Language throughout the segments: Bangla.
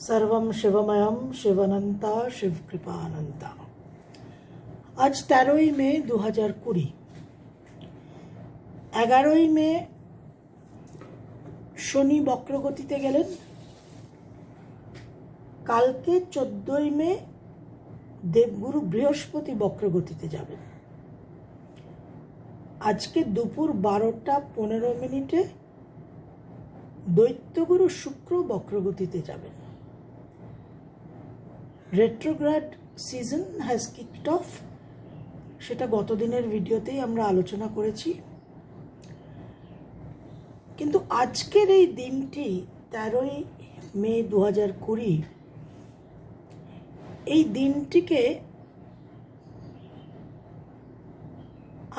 सर्वं शिवमयम शिवनंता शिव कृपानंता। आज 13ই মে 2020, 11ই মে শনি বক্রগতিতে গেলেন। কালকে 14ই মে দেবগুরু বৃহস্পতি বক্রগতিতে যাবেন। আজকে দুপুর 12টা 15 মিনিটে দৈত্যগুরু শুক্র বক্রগতিতে যাবেন। Retrograde season has kicked of, সেটা গতদিনের ভিডিওতেই আমরা আলোচনা করেছি। কিন্তু আজকের এই দিনটি 13ই মে 2020, এই দিনটিকে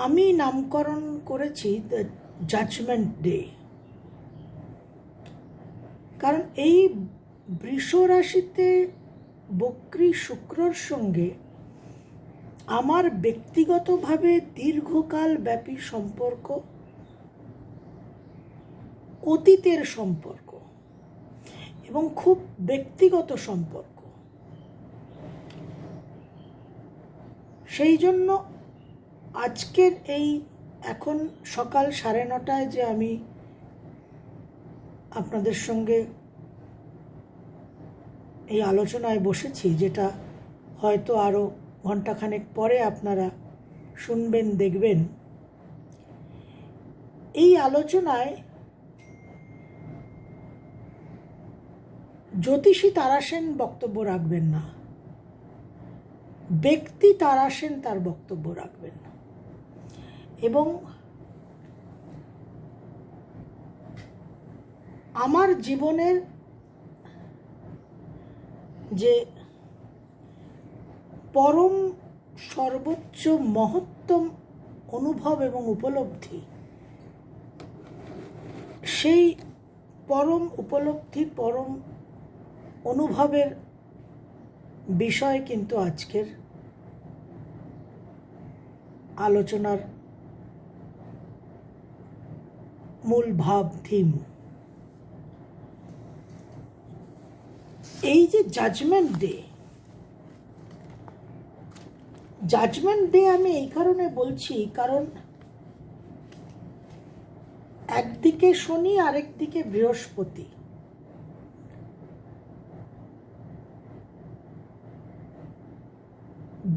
আমি নামকরণ করেছি দ্য জাজমেন্ট ডে। কারণ এই বৃষ রাশিতে বক্রী শুক্রর সঙ্গে আমার ব্যক্তিগতভাবে দীর্ঘকাল ব্যাপী সম্পর্ক, অতীতের সম্পর্ক এবং খুব ব্যক্তিগত সম্পর্ক। সেই জন্য আজকের এই এখন সকাল 9:30 যে আমি আপনাদের সঙ্গে এই আলোচনায় বসেছি, যেটা হয়তো আরও ঘণ্টাখানেক পরে আপনারা শুনবেন, দেখবেন, এই আলোচনায় জ্যোতিষী তারাসেন বক্তব্য রাখবেন না, ব্যক্তি তারাসেন তার বক্তব্য রাখবেন না। এবং আমার জীবনের যে পরম সর্বোচ্চ মহত্তম অনুভব এবং উপলব্ধি, সেই পরম উপলব্ধি, পরম অনুভবের বিষয় কিন্তু আজকের আলোচনার মূল ভাব, থিম। এই যে জাজমেন্ট ডে আমি এই কারণে বলছি, কারণ একদিকে শনি, আরেকদিকে বৃহস্পতি।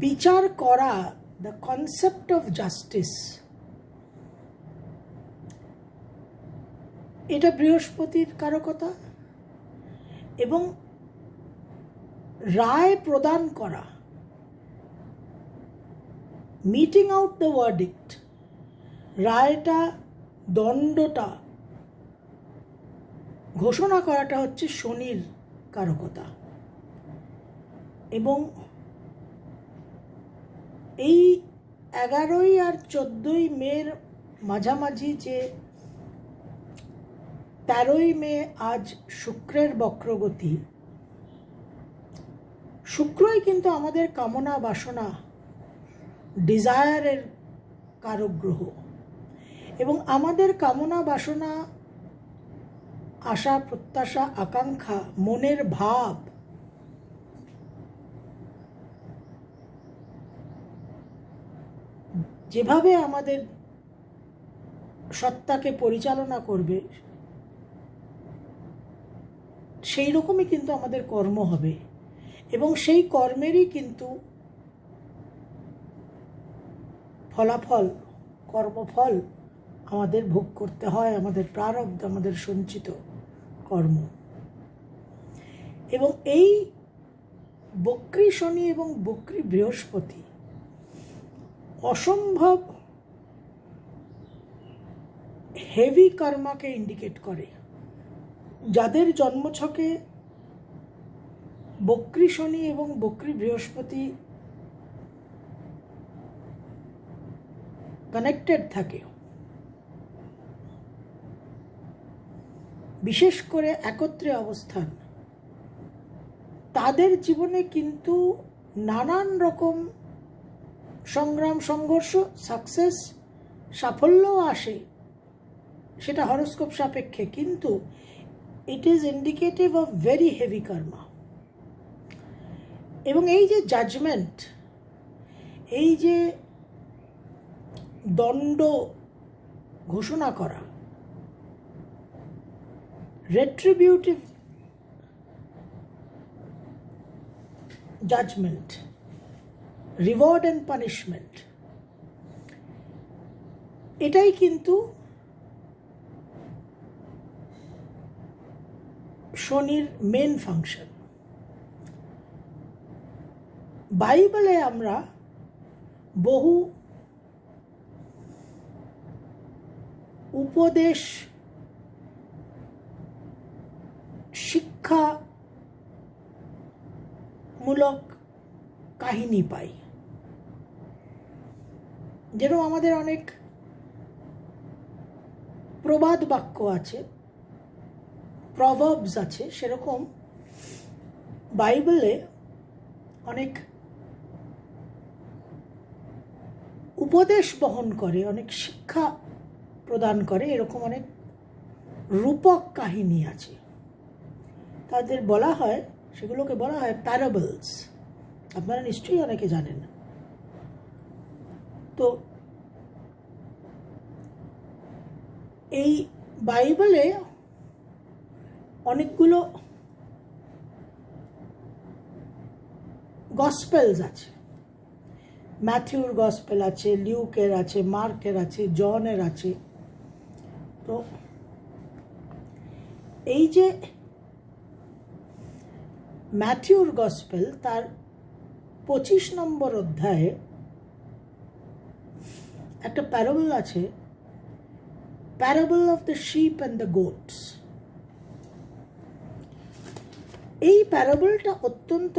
বিচার করা, দ্য কনসেপ্ট অফ জাস্টিস, এটা বৃহস্পতির কারকতা। এবং রায় প্রদান করা, মিটিং আউট দ্য ভার্ডিক্ট, রায়টা, দণ্ডটা ঘোষণা করাটা হচ্ছে শনির কারকতা। এবং এই 11ই আর 14ই মের মাঝামাঝি যে 13ই মে আজ শুক্রের বক্রগতি, শুক্রই কিন্তু আমাদের কামনা বাসনা, ডিজায়ারের কারক গ্রহ। এবং আমাদের কামনা বাসনা, আশা প্রত্যাশা, আকাঙ্ক্ষা, মনের ভাব, যেভাবে আমাদের সত্তাকে পরিচালনা করবে, সেই রকমই কিন্তু আমাদের কর্ম হবে। এবং সেই কর্মেরই কিন্তু ফলাফল, কর্মফল আমাদের ভোগ করতে হয়, আমাদের প্রারব্ধ, আমাদের সঞ্চিত কর্ম। এবং এই বক্রী শনি এবং বক্রী বৃহস্পতি অসম্ভব হেভি কর্মাকে ইন্ডিকেট করে। যাদের জন্মছকে বক্রী শনি এবং বক্রী বৃহস্পতি কানেক্টেড থাকে, বিশেষ করে একত্রে অবস্থান, তাদের জীবনে কিন্তু নানান রকম সংগ্রাম, সংঘর্ষ, সাকসেস, সাফল্যও আসে, সেটা হরোস্কোপ সাপেক্ষে। কিন্তু it is indicative of very heavy karma. এবং এই যে জাজমেন্ট, এই যে দণ্ড ঘোষণা করা, retributive judgement, reward and punishment, এটাই কিন্তু শনির মেন ফাংশন। বাইবেলে আমরা বহু উপদেশ, শিক্ষামূলক কাহিনী পাই। যেরকম আমাদের অনেক প্রবাদ বাক্য আছে, প্রভার্বস আছে, সেরকম বাইবেলে অনেক উপদেশ বহন করে, অনেক শিক্ষা প্রদান করে, এরকম অনেক রূপক কাহিনী আছে। তাদের বলা হয়, সেগুলোকে বলা হয় প্যারাবলস। আপনারা নিশ্চয়ই অনেকে জানেন। তো এই বাইবেলে অনেকগুলো গসপেলস আছে। ম্যাথিউর গসপেল আছে, লিউকের আছে, মার্কের আছে, জনের আছে। তো এই যে ম্যাথিউর গসপেল, তার 25 নম্বর অধ্যায়ে একটা প্যারাবল আছে, parable of the sheep and the goat's. এই প্যারাবলটা অত্যন্ত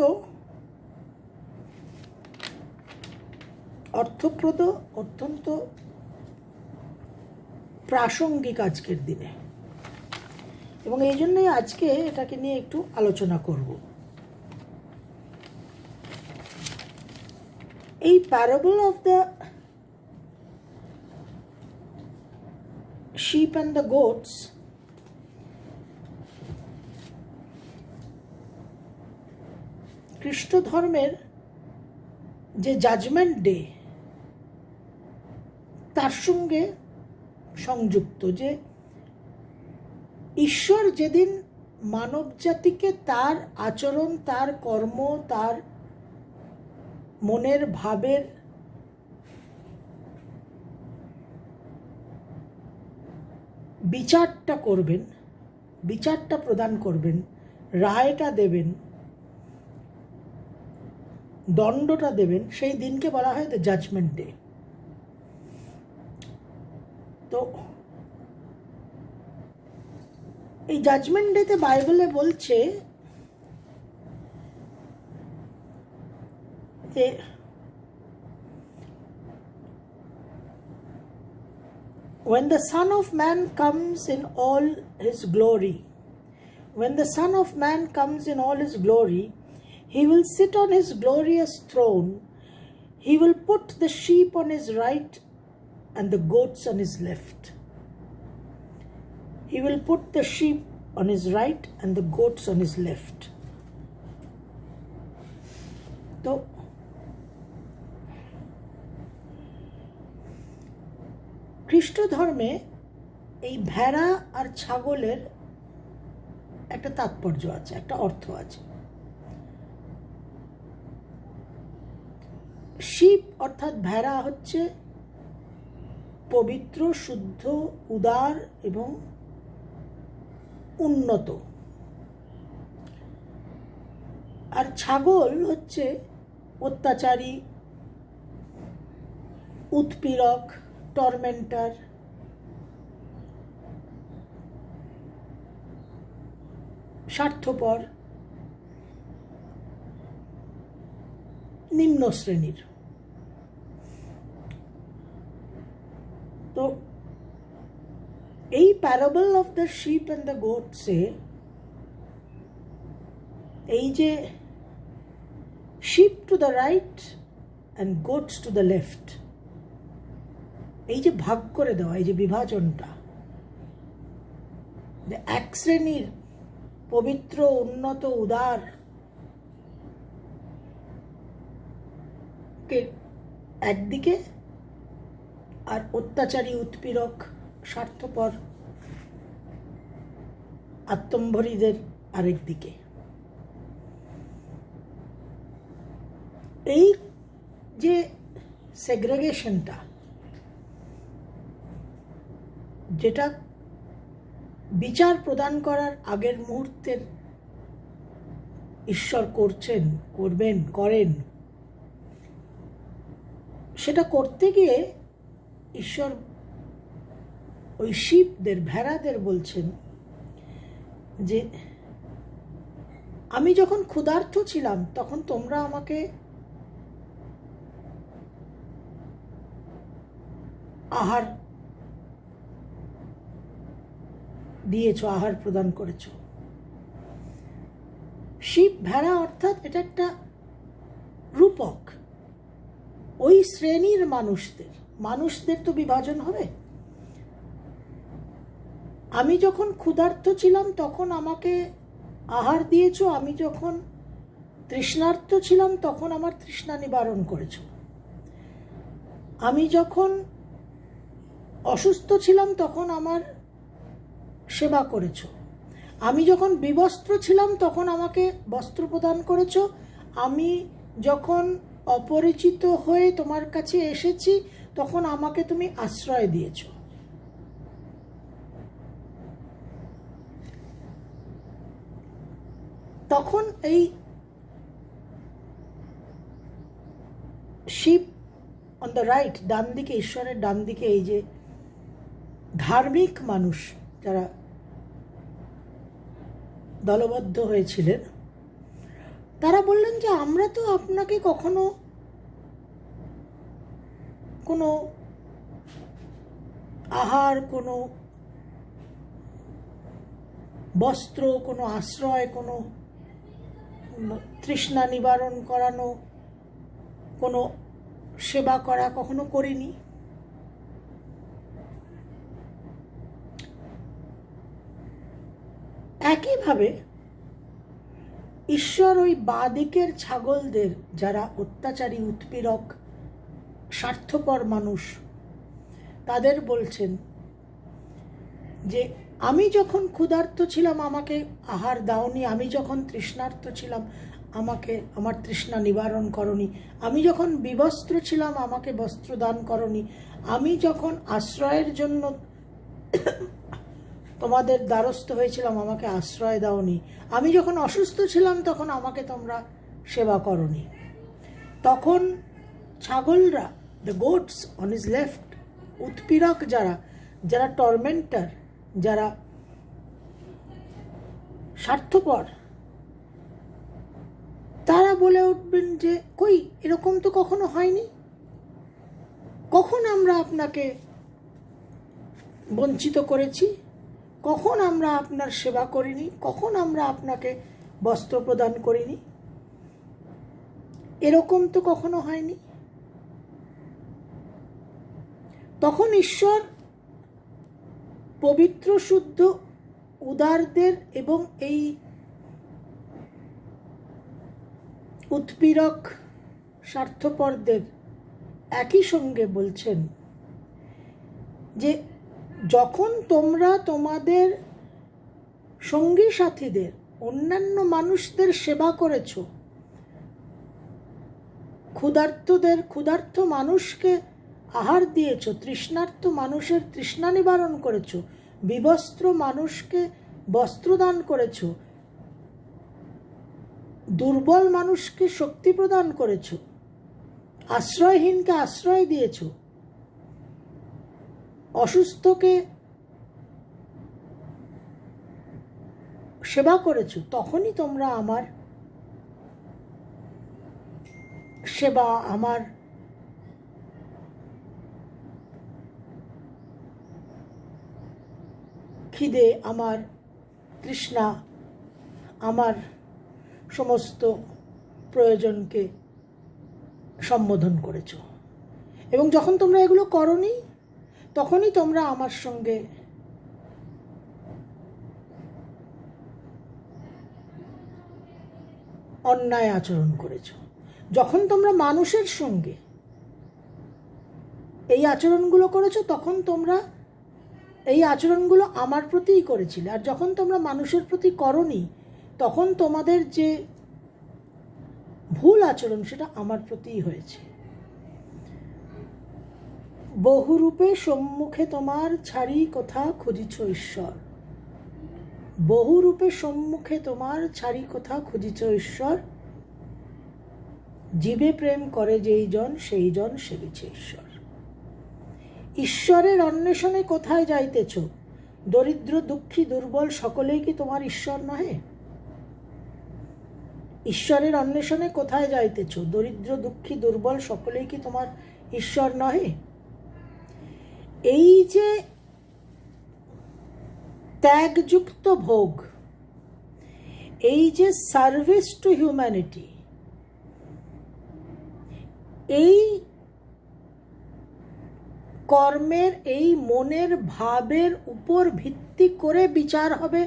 অর্থপ্রদ, অত্যন্ত প্রাসঙ্গিক আজকের দিনে, এবং এই জন্যই আজকে এটাকে নিয়ে একটু আলোচনা করব। এই parable of the sheep and the goats খ্রিস্ট ধর্মের যে জাজমেন্ট ডে তার সঙ্গে সংযুক্ত। যে ঈশ্বর যেদিন মানব জাতিকে তার আচরণ, তার কর্ম, তার মনের ভাবের বিচারটা করবেন, বিচারটা প্রদান করবেন, রায়টা দেবেন, দণ্ডটা দেবেন, সেই দিনকে বলা হয় দ্য জাজমেন্ট ডে। তো এই জাজমেন্ট ডেতে বাইবেলে বলছে যে when the Son of Man comes in all his glory, when the Son of Man comes in all his glory, he will sit on his glorious throne. He will put the sheep on his right and the goats on his left. He will put the sheep on his right and the goats on his left. So খ্রিস্ট ধর্মে এই ভেড়া আর ছাগলের একটা তাৎপর্য আছে, একটা অর্থ আছে। শিপ অর্থাৎ ভেড়া হচ্ছে পবিত্র, শুদ্ধ, উদার এবং উন্নত, আর ছাগল হচ্ছে অত্যাচারী, উৎপীড়ক, টর্মেন্টার, স্বার্থপর, নিম্ন শ্রেণীর। তো এই parable of the sheep and the গোটসে এই যে sheep to the right and goats to the left, এই যে ভাগ করে দেওয়া, এই যে বিভাজনটা, এক শ্রেণীর পবিত্র, উন্নত, উদার কে একদিকে আর অত্যাচারী উৎপীড়ক স্বার্থপর আত্মম্ভরীদের আরেক দিকে। এই যে সেগ্রেগেশনটা, যেটা বিচার প্রদান করার আগের মুহূর্তের ঈশ্বর করছেন, করেন, সেটা করতে গিয়ে ঈশ্বর ওই শিবদের, ভেড়াদের বলছেন যে আমি যখন ক্ষুধার্ত ছিলাম তখন তোমরা আমাকে আহার দিয়েছ, আহার প্রদান করেছ। শিব ভেড়া অর্থাৎ এটা একটা রূপক। ওই শ্রেণীর মানুষদের তো বিভাজন হবে। আমি যখন ক্ষুধার্ত ছিলাম তখন আমাকে আহার দিয়েছ, আমি যখন তৃষ্ণার্ত ছিলাম তখন আমার তৃষ্ণা নিবারণ করেছ, আমি যখন অসুস্থ ছিলাম তখন আমার সেবা করেছ, আমি যখন বিবস্ত্র ছিলাম তখন আমাকে বস্ত্র প্রদান করেছ, আমি যখন অপরিচিত হয়ে তোমার কাছে এসেছি তখন আমাকে তুমি আশ্রয় দিয়েছ। তখন এই শিব অন দ্য রাইট, ডান দিকে, ঈশ্বরের ডান দিকে এই যে ধার্মিক মানুষ যারা দলবদ্ধ হয়েছিলেন, তারা বললেন যে আমরা তো আপনাকে কখনো কোনো আহার, কোনো বস্ত্র, কোনো আশ্রয়, কোনো তৃষ্ণা নিবারণ করানো, কোনো সেবা করা কখনো করিনি। একইভাবে ঈশ্বর ওই বাঁদিকের ছাগলদের, যারা অত্যাচারী, উৎপীড়ক, স্বার্থপর মানুষ, তাদের বলছেন যে আমি যখন ক্ষুধার্ত ছিলাম আমাকে আহার দাওনি, আমি যখন তৃষ্ণার্ত ছিলাম আমাকে আমার তৃষ্ণা নিবারণ করনি, আমি যখন বিবস্ত্র ছিলাম আমাকে বস্ত্র দান করনি, আমি যখন আশ্রয়ের জন্য তোমাদের দ্বারস্থ হয়েছিলাম আমাকে আশ্রয় দাওনি, আমি যখন অসুস্থ ছিলাম তখন আমাকে তোমরা সেবা করনি। তখন ছাগলরা, the goats on his left, উৎপীড়ক যারা টর্মেন্টার, যারা স্বার্থপর, তারা বলে উঠবেন যে কই, এরকম তো কখনো হয়নি, কখন আমরা আপনাকে বঞ্চিত করেছি, কখন আমরা আপনার সেবা করিনি, কখন আমরা আপনাকে বস্ত্র প্রদান করিনি, এরকম তো কখনো হয়নি। তখন ঈশ্বর পবিত্র, শুদ্ধ, উদারদের এবং এই উৎপীড়ক স্বার্থপরদের একই সঙ্গে বলছেন যে যখন তোমরা তোমাদের সঙ্গী সাথীদের, অন্যান্য মানুষদের সেবা করেছ, ক্ষুধার্ত মানুষকে আহার দিয়েছ, তৃষ্ণার্ত মানুষের তৃষ্ণা নিবারণ করেছ, বিবস্ত্র মানুষকে বস্ত্র দান করেছ, দুর্বল মানুষকে শক্তি প্রদান করেছ, আশ্রয়হীনকে আশ্রয় দিয়েছ, অসুস্থকে সেবা করেছ, তখনই তোমরা আমার সেবা, আমার খিদে, আমার তৃষ্ণা, আমার সমস্ত প্রয়োজনকে সম্বোধন করেছ। এবং যখন তোমরা এগুলো করনি তখনই তোমরা আমার সঙ্গে অন্যায় আচরণ করেছ। যখন তোমরা মানুষের সঙ্গে এই আচরণগুলো করেছো, তখন তোমরা এই আচরণগুলো আমার প্রতিই করেছিলে। আর যখন তোমরা মানুষের প্রতি করনি, তখন তোমাদের যে ভুল আচরণ সেটা আমার প্রতিই হয়েছে। বহুরূপে সম্মুখে তোমার ছাড়ি কোথা খুঁজিছ ঈশ্বর। বহুরূপে সম্মুখে তোমার ছাড়ি কোথা খুঁজিছ ঈশ্বর। জীবে প্রেম করে যেই জন সেই জন সেবিছে ঈশ্বর। ঈশ্বরের অন্বেষণে কোথায় যাইতেছ? দরিদ্র দুঃখী দুর্বল সকলেই কি তোমার ঈশ্বর নহে? ঈশ্বরের অন্বেষণে কোথায় যাইতেছ? দরিদ্র দুঃখী দুর্বল সকলেই কি তোমার ঈশ্বর নহে? এই যে ত্যাগযুক্ত ভোগ, এই যে সার্ভিস টু হিউম্যানিটি, এই কর্মের, এই মনের ভাবের উপর ভিত্তি করে বিচার হবে,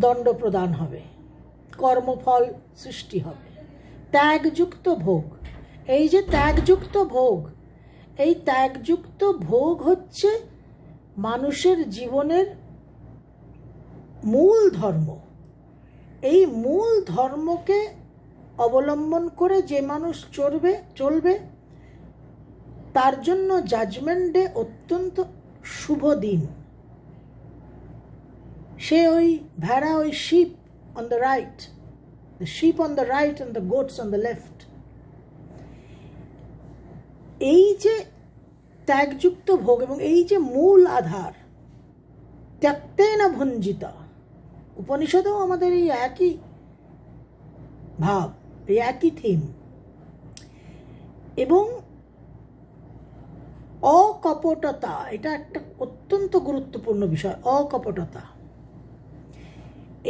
দণ্ড প্রদান হবে, কর্মফল সৃষ্টি হবে। ত্যাগযুক্ত ভোগ, এই যে ত্যাগযুক্ত ভোগ, এই ত্যাগযুক্ত ভোগ হচ্ছে মানুষের জীবনের মূল ধর্ম। এই মূল ধর্মকে অবলম্বন করে যে মানুষ চলবে তার জন্য জাজমেন্ট ডে অত্যন্ত শুভ দিন। সে ওই ভেড়া, ওই sheep on the right, the sheep on the right and the goats on the left. এই যে ত্যাগযুক্ত ভোগ এবং এই যে মূল আধার, ত্যক্তেন ভুঞ্জিতা, উপনিষদেও আমাদের এই একই ভাব, এই একই থিম। এবং অকপটতা, এটা একটা অত্যন্ত গুরুত্বপূর্ণ বিষয়। অকপটতা,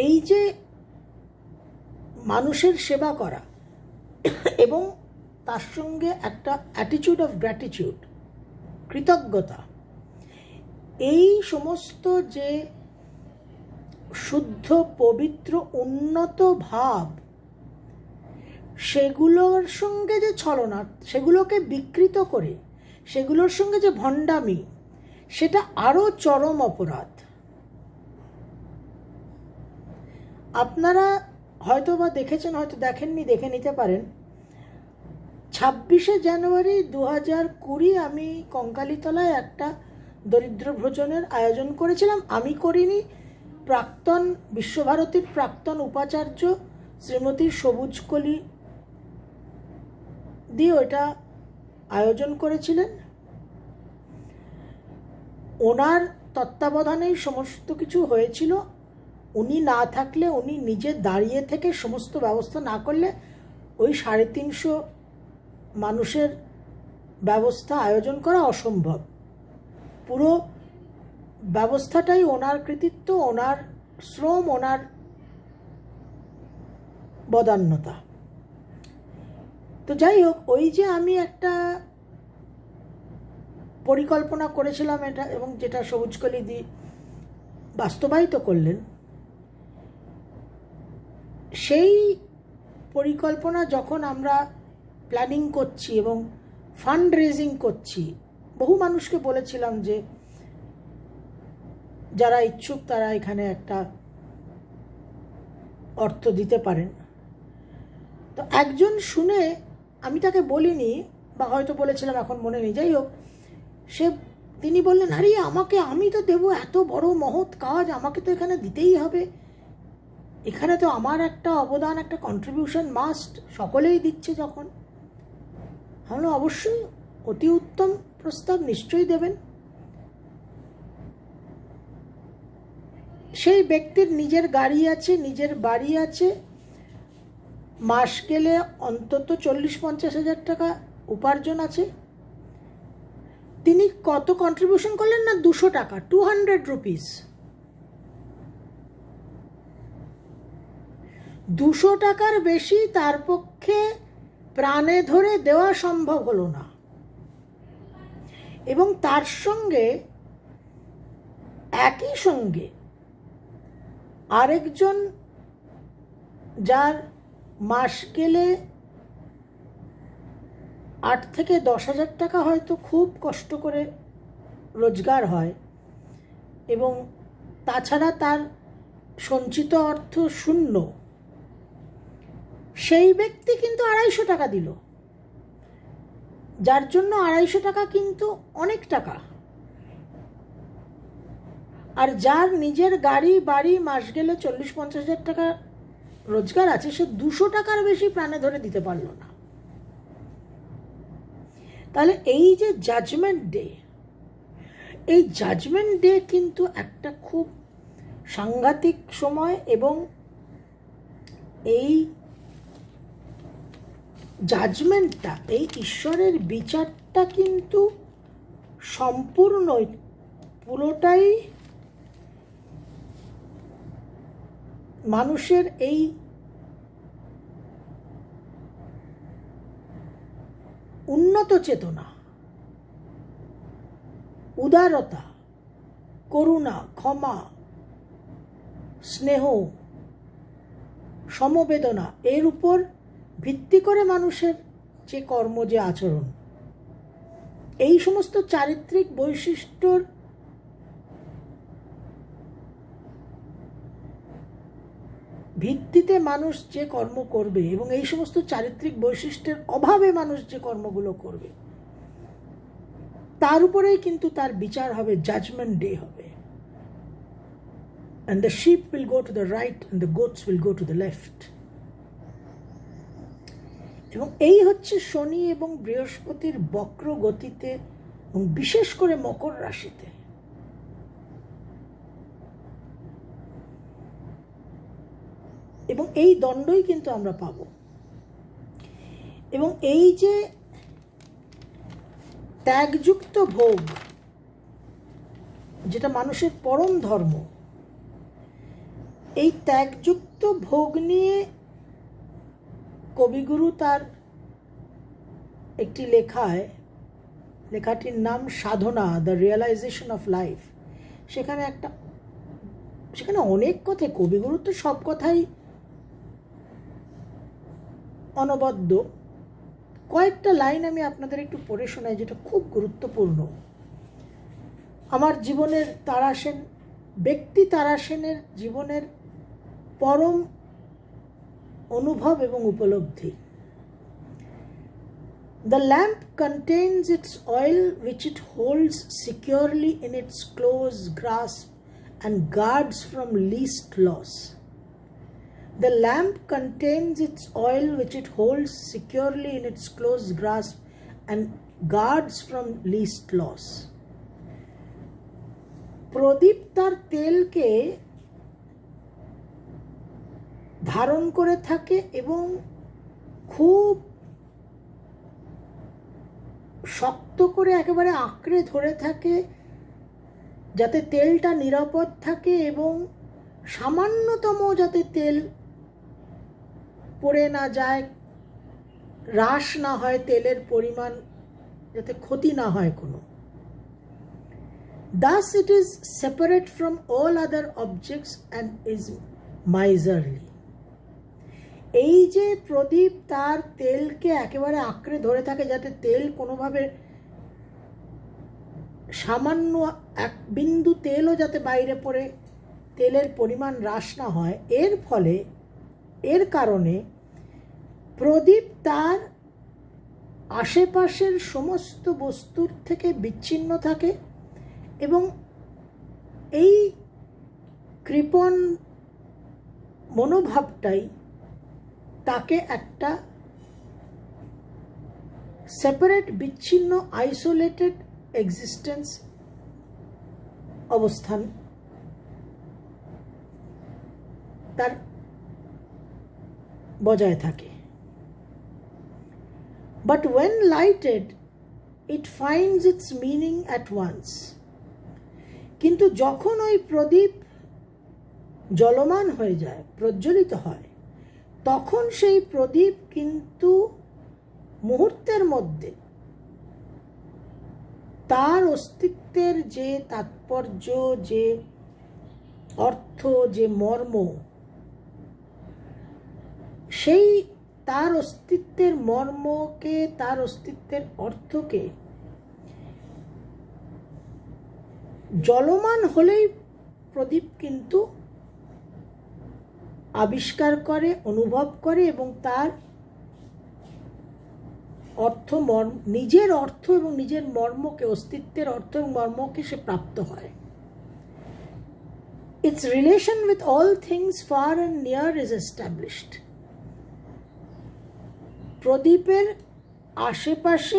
এই যে মানুষের সেবা করা এবং তার সঙ্গে একটা অ্যাটিটিউড অফ গ্র্যাটিটিউড, কৃতজ্ঞতা, এই সমস্ত যে শুদ্ধ পবিত্র উন্নত ভাব, সেগুলোর সঙ্গে যে ছলনা, সেগুলোকে বিকৃত করে সেগুলোর সঙ্গে যে ভণ্ডামি, সেটা আরও চরম অপরাধ। আপনারা হয়তো বা দেখেছেন, হয়তো দেখেননি, দেখে নিতে পারেন। 26শে জানুয়ারি 2020 আমি কঙ্কালীতলায় একটা দরিদ্র ভোজনের আয়োজন করেছিলাম। আমি করিনি, প্রাক্তন বিশ্বভারতীর প্রাক্তন উপাচার্য শ্রীমতী সবুজকলি দিয়ে ওটা আয়োজন করেছিলেন। ওনার তত্ত্বাবধানেই সমস্ত কিছু হয়েছিল। উনি না থাকলে, উনি নিজে দাঁড়িয়ে থেকে সমস্ত ব্যবস্থা না করলে ওই 350 মানুষের ব্যবস্থা আয়োজন করা অসম্ভব। পুরো ব্যবস্থাটাই ওনার কৃতিত্ব, ওনার শ্রম, ওনার বদান্যতা। তো যাই হোক, ওই যে আমি একটা পরিকল্পনা করেছিলাম এটা, এবং যেটা সবুজকলি দি বাস্তবায়িত করলেন, সেই পরিকল্পনা যখন আমরা প্ল্যানিং করছি এবং ফান্ড রেজিং করছি, বহু মানুষকে বলেছিলাম যে যারা ইচ্ছুক তারা এখানে একটা অর্থ দিতে পারেন। তো একজন শুনে, আমি তাকে বলিনি, বা হয়তো বলেছিলাম, এখন মনে নেই, যাই হোক, তিনি বললেন, আরে আমি তো দেবো, এত বড় মহৎ কাজ, আমাকে তো এখানে দিতেই হবে, এখানে তো আমার একটা অবদান, একটা কন্ট্রিবিউশন মাস্ট, সকলেই দিচ্ছে যখন। আমরা অবশ্যই, অতি উত্তম প্রস্তাব, নিশ্চয়ই দেবেন। সেই ব্যক্তির নিজের গাড়ি আছে, নিজের বাড়ি আছে, মাস গেলে অন্তত 40-50 হাজার টাকা উপার্জন আছে। তিনি কত কন্ট্রিবিউশন করলেন না? 200 টাকা, 200 রুপিস। 200 টাকার বেশি তার পক্ষে প্রাণে ধরে দেওয়া সম্ভব হলো না। এবং তার সঙ্গে একই সঙ্গে আরেকজন, যার মাস গেলে 8 থেকে 10,000 টাকা হয়তো খুব কষ্ট করে রোজগার হয়, এবং তাছাড়া তার সঞ্চিত অর্থ শূন্য, সেই ব্যক্তি কিন্তু 250 টাকা দিল, যার জন্য 250 টাকা কিন্তু অনেক টাকা। আর যার নিজের গাড়ি বাড়ি মাস গেলে 40-50,000 টাকা রোজগার আছে, সে 200 টাকার বেশি প্রাণে ধরে দিতে পারল না। তাহলে এই যে জাজমেন্ট ডে, এই জাজমেন্ট ডে কিন্তু একটা খুব সাংঘাতিক সময়, এবং এই জাজমেন্টটা, এই ঈশ্বরের বিচারটা কিন্তু সম্পূর্ণ পুরোটাই মানুষের এই উন্নত চেতনা, উদারতা, করুণা, ক্ষমা, স্নেহ, সমবেদনা, এর উপর ভিত্তি করে মানুষের যে কর্ম, যে আচরণ, এই সমস্ত চারিত্রিক বৈশিষ্ট্যর ভিত্তিতে মানুষ যে কর্ম করবে, এবং এই সমস্ত চারিত্রিক বৈশিষ্ট্যের অভাবে মানুষ যে কর্মগুলো করবে, তার উপরেই কিন্তু তার বিচার হবে, জাজমেন্ট ডে হবে। And the sheep will go to the right and the goats will go to the left. এবং এই হচ্ছে শনি এবং বৃহস্পতির বক্র গতিতে, এবং বিশেষ করে মকর রাশিতে। এবং এই দণ্ডই কিন্তু আমরা পাব। এবং এই যে ত্যাগযুক্ত ভোগ, যেটা মানুষের পরম ধর্ম, এই ত্যাগযুক্ত ভোগ নিয়ে কবিগুরু তার একটি লেখাটির নাম সাধনা, দ্য রিয়েলাইজেশন অফ লাইফ, সেখানে অনেক কথাই, কবিগুরু তো সব কথাই অনবদ্য, কয়েকটা লাইন আমি আপনাদের একটু পড়ে শোনাই, যেটা খুব গুরুত্বপূর্ণ। আমার জীবনের তারাসেন, ব্যক্তি তারাসেনের জীবনের পরম অনুভব এবং উপলব্ধি। The lamp contains its oil which it holds securely in its close grasp and guards from least loss. The lamp contains its oil which it holds securely in its close grasp and guards from least loss. প্রদীপ তার তেলকে ধারণ করে থাকে এবং খুব শক্ত করে একেবারে আঁকড়ে ধরে থাকে, যাতে তেলটা নিরাপদ থাকে এবং সামান্যতম যাতে তেল পড়ে না যায়, হ্রাস না হয়, তেলের পরিমাণ যাতে ক্ষতি না হয় কোনো। Thus it is separate from all other objects and is miserly. এই যে প্রদীপ তার তেলকে একেবারে আঁকড়ে ধরে থাকে, যাতে তেল কোনোভাবে সামান্য এক বিন্দু তেলও যাতে বাইরে পড়ে তেলের পরিমাণ হ্রাস না হয়, এর কারণে প্রদীপ তার আশেপাশের সমস্ত বস্তুর থেকে বিচ্ছিন্ন থাকে, এবং এই কৃপণ মনোভাবটাই তাকে একটা সেপারেট, বিচ্ছিন্ন, আইসোলেটেড এক্সিস্টেন্স অবস্থান তার বজায় থাকে। But when lighted, it finds its meaning at once. কিন্তু যখন ওই প্রদীপ জ্বলমান হয়ে যায়, প্রজ্বলিত হয়, তখন সেই প্রদীপ কিন্তু মুহূর্তের মধ্যে তার অস্তিত্বের যে তাৎপর্য, যে অর্থ, যে মর্ম, সেই তার অস্তিত্বের মর্মকে, তার অস্তিত্বের অর্থকে জলমান হলেই প্রদীপ কিন্তু আবিষ্কার করে, অনুভব করে এবং তার অর্থ নিজের অর্থ এবং নিজের মর্মকে, অস্তিত্বের অর্থ এবং মর্মকে সে প্রাপ্ত হয়। Its relation with all things far and near is established. প্রদীপের আশেপাশে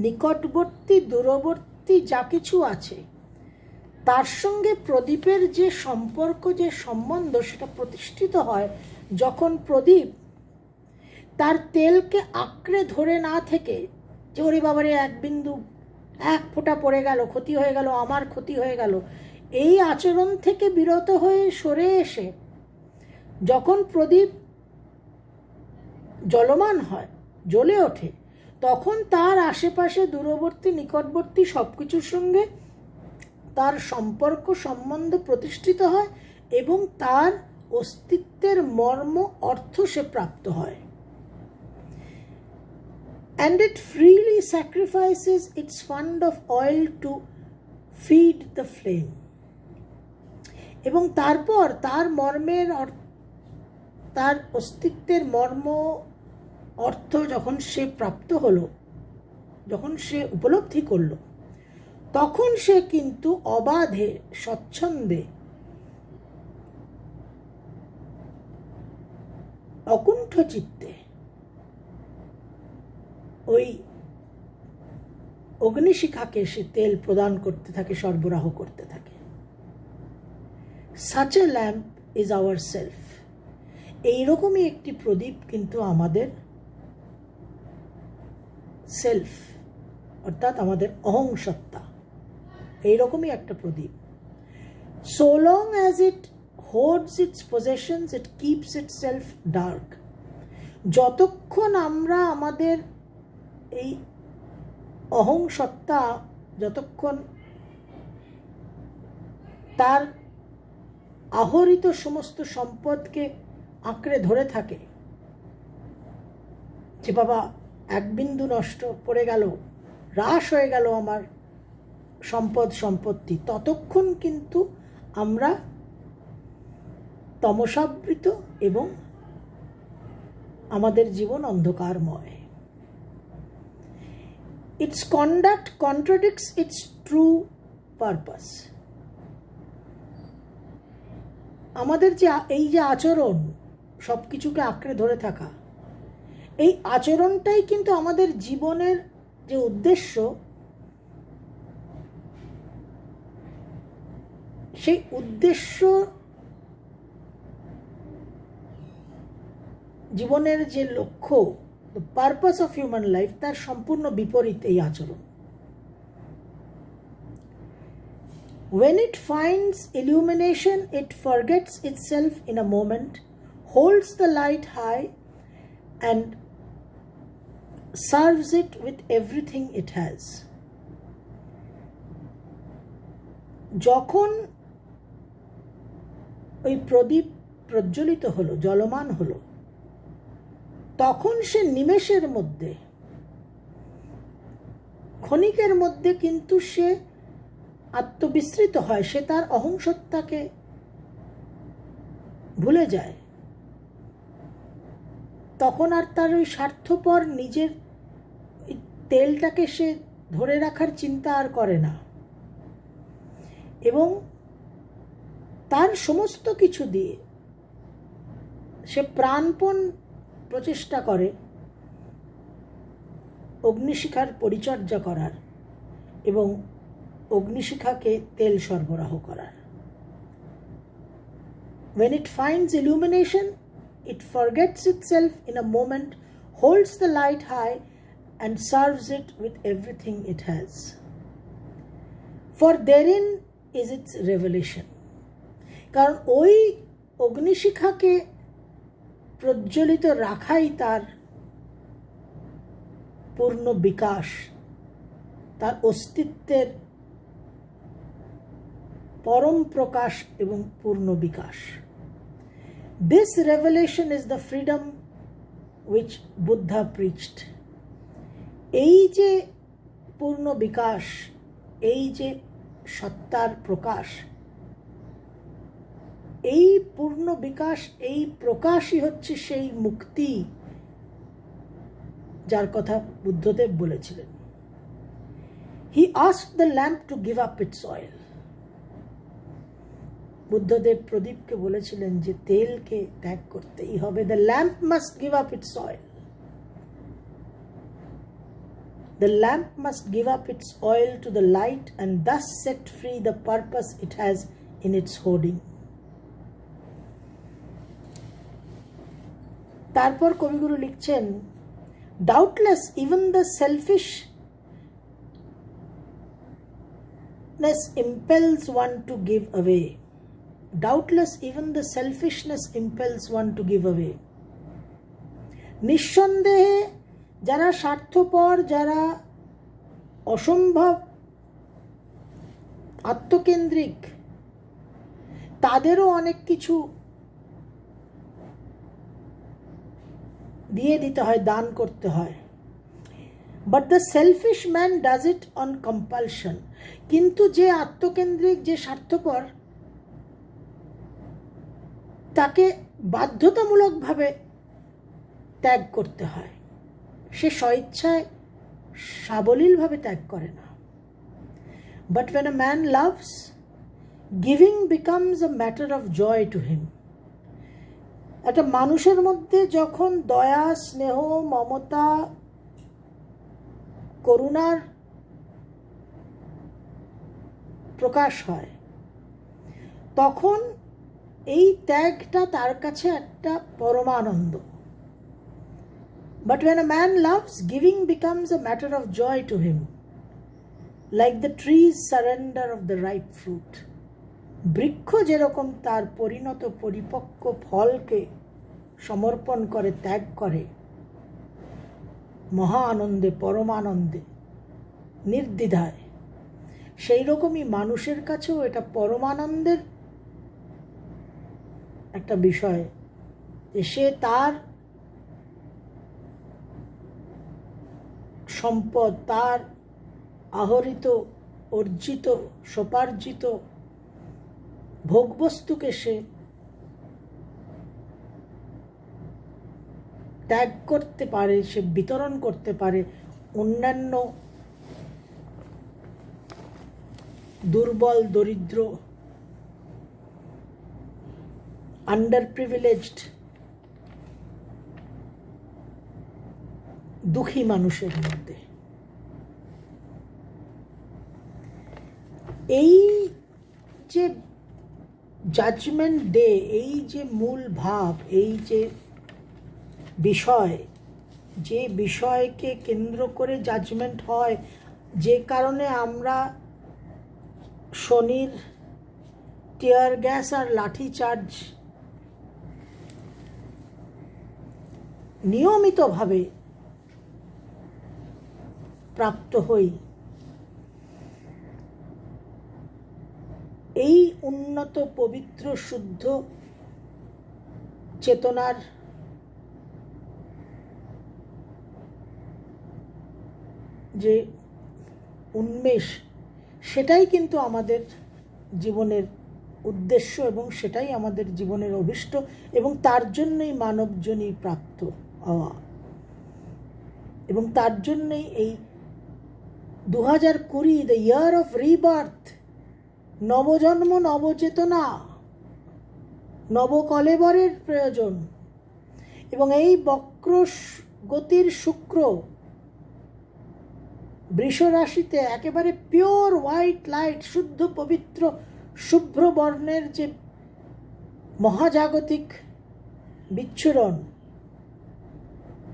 নিকটবর্তী, দূরবর্তী যা কিছু আছে তার সঙ্গে প্রদীপের যে সম্পর্ক, যে সম্বন্ধ, সেটা প্রতিষ্ঠিত হয় যখন প্রদীপ তার তেলকে আঁকড়ে ধরে না থেকে, যে ওরে বাবারে এক বিন্দু, এক ফোঁটা পড়ে গেল, ক্ষতি হয়ে গেল, আমার ক্ষতি হয়ে গেল, এই আচরণ থেকে বিরত হয়ে সরে এসে যখন প্রদীপ জলমান হয়, জ্বলে ওঠে, তখন তার আশেপাশে দূরবর্তী, নিকটবর্তী সব কিছুর সঙ্গে তার সম্পর্ক, সম্বন্ধ প্রতিষ্ঠিত হয় এবং তার অস্তিত্বের মর্ম, অর্থ সে প্রাপ্ত হয়। And it freely sacrifices its fund of oil to feed the flame. এবং তারপর তার মর্মের, তার অস্তিত্বের মর্ম, অর্থ যখন সে প্রাপ্ত হলো, যখন সে উপলব্ধি করলো, তখন সে কিন্তু অবাধে, স্বচ্ছন্দে, অকুণ্ঠ চিত্তে ওই অগ্নিশিখাকে সে তেল প্রদান করতে থাকে, সরবরাহ করতে থাকে। Such a lamp is our self. এইরকমই একটি প্রদীপ কিন্তু আমাদের সেলফ, অর্থাৎ আমাদের অহং সত্তা, এইরকমই একটা প্রদীপ। So long as it hoards its possessions, it keeps itself dark. যতক্ষণ আমরা আমাদের এই অহং সত্তা, যতক্ষণ তার আহরিত সমস্ত সম্পদকে আঁকড়ে ধরে থাকে, যে বাবা এক বিন্দু নষ্ট পড়ে গেল, হ্রাস হয়ে গেল আমার সম্পদ, সম্পত্তি, ততক্ষণ কিন্তু আমরা তমসাবৃত এবং আমাদের জীবন অন্ধকারময়। Its conduct contradicts its true purpose. আমাদের যে এই যে আচরণ, সব কিছুকে আঁকড়ে ধরে থাকা, এই আচরণটাই কিন্তু আমাদের জীবনের যে উদ্দেশ্য, সেই উদ্দেশ্য, জীবনের যে লক্ষ্য, the purpose of human life, তার সম্পূর্ণ বিপরীত এই আচরণ। When it finds illumination, it forgets itself in a moment, holds the light high and serves it with everything it has. যখন ওই প্রদীপ প্রজ্বলিত হলো, জলমান হলো, তখন সে নিমেষের মধ্যে, ক্ষণিকের মধ্যে কিন্তু সে আত্মবিস্মৃত হয়, সে তার অহংসত্তাকে ভুলে যায়। তখন আর তার ওই স্বার্থপর নিজের তেলটাকে সে ধরে রাখার চিন্তা আর করে না এবং তার সমস্ত কিছু দিয়ে সে প্রাণপণ প্রচেষ্টা করে অগ্নিশিখার পরিচর্যা করার এবং অগ্নিশিখাকে তেল সরবরাহ করার। When it finds illumination, it forgets itself in a moment, holds the light high and serves it with everything it has. For therein is its revelation. কারণ ওই অগ্নিশিখাকে প্রজ্বলিত রাখাই তার পূর্ণ বিকাশ, তার অস্তিত্বের পরম প্রকাশ এবং পূর্ণ বিকাশ। This revelation is the freedom which Buddha preached. এই যে পূর্ণ বিকাশ, এই যে সত্তার প্রকাশ, এই পূর্ণ বিকাশ, এই প্রকাশই হচ্ছে সেই মুক্তি যার কথা বুদ্ধদেব বলেছিলেন। He asked the lamp to give up its oil. Buddhadeb প্রদীপকে বলেছিলেন যে তেলকে ত্যাগ করতেই হবে। The lamp must give up its oil. The lamp must give up its oil to the light and thus set free the purpose it has in its holding. তারপর কবিগুরু লিখছেন, doubtless even the selfishness impels one to give away. Doubtless even the selfishness impels one to give away. নিঃসন্দেহে যারা স্বার্থপর, যারা অসম্ভব আত্মকেন্দ্রিক, তাদেরও অনেক কিছু দিয়ে দিতে হয়, দান করতে হয়। But the selfish man does it on compulsion. কিন্তু যে আত্মকেন্দ্রিক, যে স্বার্থপর, তাকে বাধ্যতামূলকভাবে ত্যাগ করতে হয়, সে স্বইচ্ছায় সাবলীলভাবে ত্যাগ করে না। But when a man loves, giving becomes a matter of joy to him. একটা মানুষের মধ্যে যখন দয়া, স্নেহ, মমতা, করুণার প্রকাশ হয়, তখন এই ত্যাগটা তার কাছে একটা পরমানন্দ। But when a man loves, giving becomes a matter of joy to him, like the tree's surrender of the ripe fruit. বৃক্ষ যেরকম তার পরিণত পরিপক্ক ফলকে সমর্পণ করে, ত্যাগ করে মহা আনন্দে, পরমানন্দে, নির্দ্বিধায়, সেই রকমই মানুষের কাছেও এটা পরমানন্দের একটা বিষয় যে সে তার সম্পদ, তার আহরিত, অর্জিত, সোপার্জিত ভোগবস্তুকে সে ত্যাগ করতে পারে, সে বিতরণ করতে পারে অন্যান্য দুর্বল, দরিদ্র, আন্ডার প্রিভিলেজড, দুঃখী মানুষের মধ্যে। এই যে জাজমেন্ট ডে, এই যে মূল ভাব, এই যে বিষয়, যে বিষয়কে কেন্দ্র করে জাজমেন্ট হয়, যে কারণে আমরা শনির টিয়ার গ্যাস আর লাঠি চার্জ নিয়মিতভাবে প্রাপ্ত হই, এই উন্নত, পবিত্র, শুদ্ধ চেতনার যে উন্মেষ, সেটাই কিন্তু আমাদের জীবনের উদ্দেশ্য এবং সেটাই আমাদের জীবনের অভীষ্ট, এবং তার জন্যই মানবজনী প্রাপ্ত হওয়া, এবং তার জন্যই এই 2020, দ্য ইয়ার অফ রিবার্থ, নবজন্ম, নবচেতনা, নবকলেবরের প্রয়োজন। এবং এই বক্র গতির শুক্র বৃষ রাশিতে একেবারে পিওর হোয়াইট লাইট, শুদ্ধ পবিত্র শুভ্র বর্ণের যে মহাজাগতিক বিচ্ছুরণ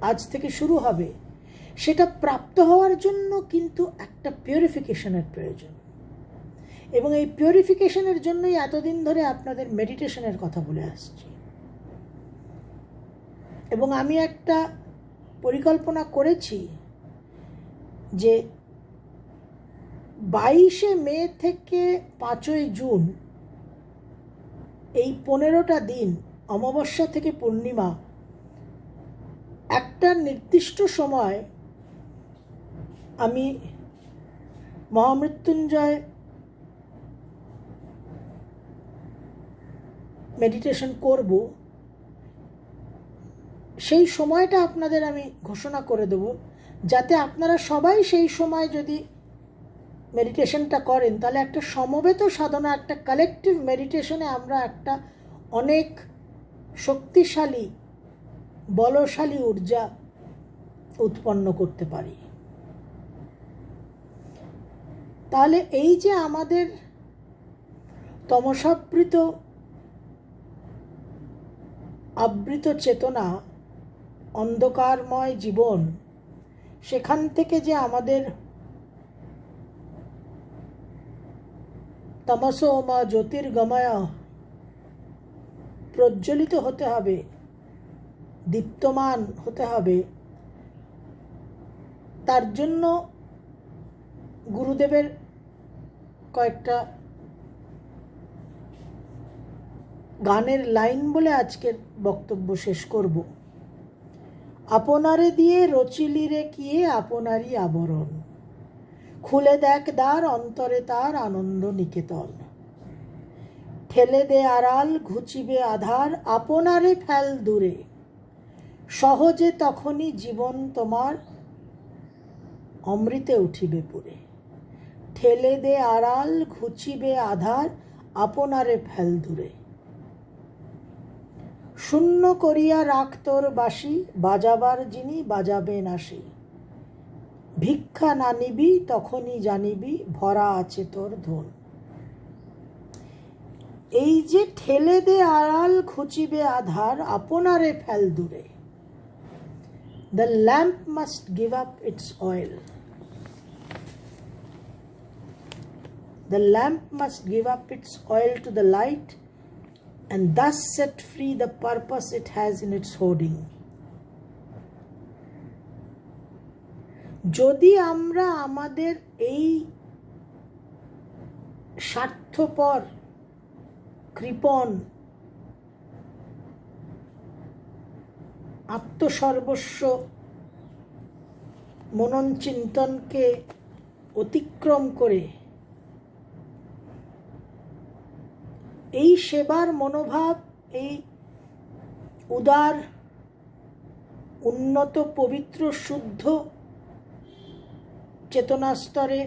আজ থেকে শুরু হবে, সেটা প্রাপ্ত হওয়ার জন্য কিন্তু একটা পিউরিফিকেশনের প্রয়োজন। এবং এই পিউরিফিকেশনের জন্যই এতদিন ধরে আপনাদের মেডিটেশনের কথা বলে আসছি। এবং আমি একটা পরিকল্পনা করেছি যে 22শে মে থেকে 5ই জুন, এই 15টা দিন, অমাবস্যা থেকে পূর্ণিমা, একটা নির্দিষ্ট সময় আমি মহামৃত্যুঞ্জয় মেডিটেশন করব, সেই সময়টা আপনাদের আমি ঘোষণা করে দেব, যাতে আপনারা সবাই সেই সময় যদি মেডিটেশনটা করেন তাহলে একটা সমবেত সাধনা, একটা কালেকটিভ মেডিটেশনে আমরা একটা অনেক শক্তিশালী বলশালী ঊর্জা উৎপন্ন করতে পারি। তাহলে এই যে আমাদের তমসাবৃত আবৃত চেতনা, অন্ধকারময় জীবন, সেখান থেকে যে আমাদের তমসো মা জ্যোতির্গময় প্রজ্বলিত হতে হবে, দীপ্তমান হতে হবে, তার জন্য গুরুদেবের কয়েকটা গানের লাইন বলে আজকের বক্তব্য শেষ করব। আপনারে দিয়ে রচিলি রে কিয়ে আপনারই আবরণ, খুলে দেখ দ্বার অন্তরে তার আনন্দ নিকেতন, ঠেলে দে আড়াল ঘুচিবে আধার আপনারে ফেল দূরে, সহজে তখনই জীবন তোমার অমৃতে উঠিবে পুরে। ঠেলে দে আড়াল ঘুচিবে আধার আপনারে ফেল দূরে, শূন্য করিয়া রাখ তোর বাঁশি বাজাবার যিনি বাজাবেন আসি, ভিক্ষা না নিবি তখনই জানিবি ভরা আছে তোর ধন। এই যে ঠেলে দে আড়াল ঘুচিবে আধার আপনারে ফেল দূরে, the lamp must give up its oil. The lamp must give up its oil to the light and thus set free the purpose it has in its hoarding. যদি আমরা আমাদের এই স্বার্থপর কৃপণ আত্মসর্বস্ব মনন চিন্তনকে অতিক্রম করে এই সেবার মনোভাব, এই উদার উন্নত পবিত্র শুদ্ধ চেতনাস্তরে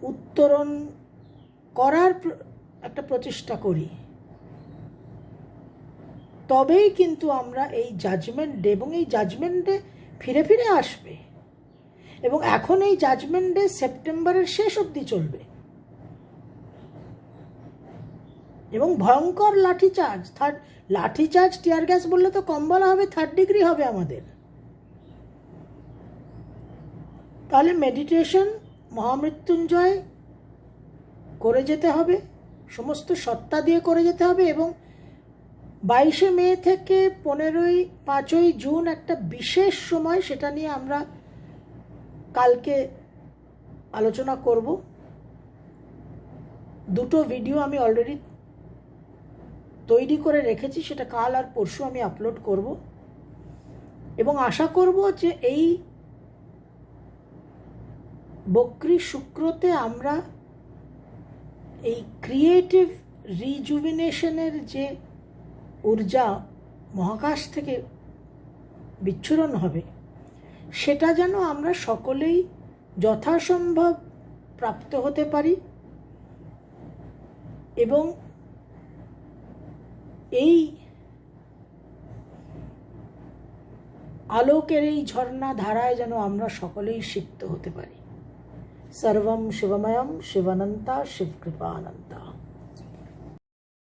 উত্তরণ করার একটা প্রচেষ্টা করি, তবেই কিন্তু আমরা এই জাজমেন্ট ডে, এবং এই জাজমেন্ট ডে ফিরে ফিরে আসবে, এবং এখন এই জাজমেন্ট ডে সেপ্টেম্বরের শেষ অবধি চলবে, এবং ভয়ঙ্কর লাঠিচার্জ, লাঠিচার্জ টিয়ার গ্যাস বললে তো কম বলা হবে, 3rd ডিগ্রি হবে আমাদের। তাহলে মেডিটেশন মহামৃত্যুঞ্জয় করে যেতে হবে, সমস্ত সত্তা দিয়ে করে যেতে হবে, এবং 22শে মে থেকে 5ই জুন একটা বিশেষ সময়, সেটা নিয়ে আমরা কালকে আলোচনা করব। 2টো ভিডিও আমি অলরেডি তৈরি করে রেখেছি, সেটা কাল আর পরশু আমি আপলোড করব, এবং আশা করব যে এই বক্রী শুক্রতে আমরা এই ক্রিয়েটিভ রিজুভিনেশনের যে ঊর্জা মহাকাশ থেকে বিচ্ছুরণ হবে, সেটা যেন আমরা সকলেই যথাসম্ভব প্রাপ্ত হতে পারি, এবং এই আলোকের এই ঝর্ণা ধারায় যেন আমরা সকলেই সিক্ত হতে পারি। সর্বম শিবময়ম শিবানন্তা শিবকৃপানন্দ।